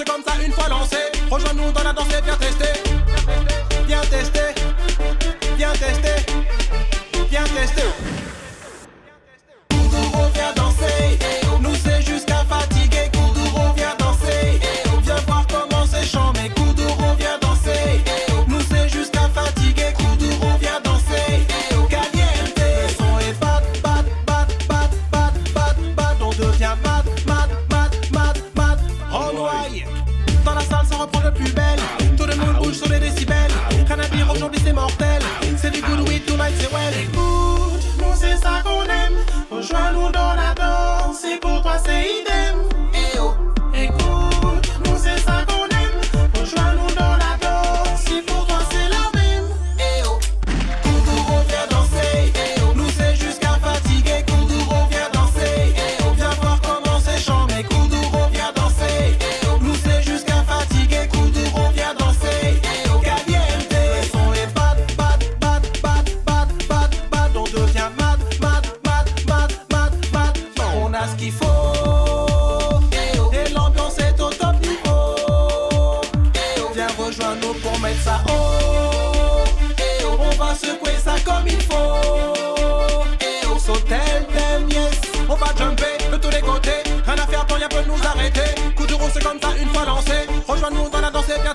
c'est comme ça une fois lancé. Rejoins-nous dans la danse et viens tester. Viens tester. Viens tester. Viens tester. Kuduro viens danser. Nous c'est jusqu'à fatiguer. Kuduro viens danser. Viens voir comment c'est chant. Mais Kuduro viens danser. Nous c'est jusqu'à fatiguer. Kuduro viens danser. Caliente. Le son est bat, bat, bat, bat, bat, bat, bat. On devient mat, mat, mat, mat, mat. On noie. Dans la salle ça reprend de plus belle. Tout le monde bouge sur les décibels. Rien à dire aujourd'hui c'est mortel. C'est du good weed tonight c'est well. Écoute, nous c'est ça qu'on aime. Rejoins-nous dans la danse. Et pour toi c'est idem. Eh oh. Écoute, nous c'est ça qu'on aime. Rejoins-nous dans la danse. Et pour toi c'est la même. Eh oh. Kuduro viens danser. Eh oh. Nous c'est jusqu'à fatiguer. Kuduro viens danser. Eh oh. Viens voir comment c'est chant. Mais Kuduro viens danser. Eh oh. Nous c'est jusqu'à fatiguer. Kuduro viens danser. Eh oh. Caliente. Le son est bat, bat, bat, bat, bat, bat, bat. On devient mat, mat, mat, mat, mat, mat. On a ce qu'il faut. Eh oh. Et l'ambiance est au top niveau. Eh oh. Viens rejoindre-nous pour mettre ça haut. Eh oh. On va secouer ça comme il faut. Eh oh. Sautel, them, yes. On va jumper de tous les côtés. Rien à faire, quand y'a peut nous arrêter. Kuduro c'est comme ça une fois lancé. Rejoins-nous dans la danse et viens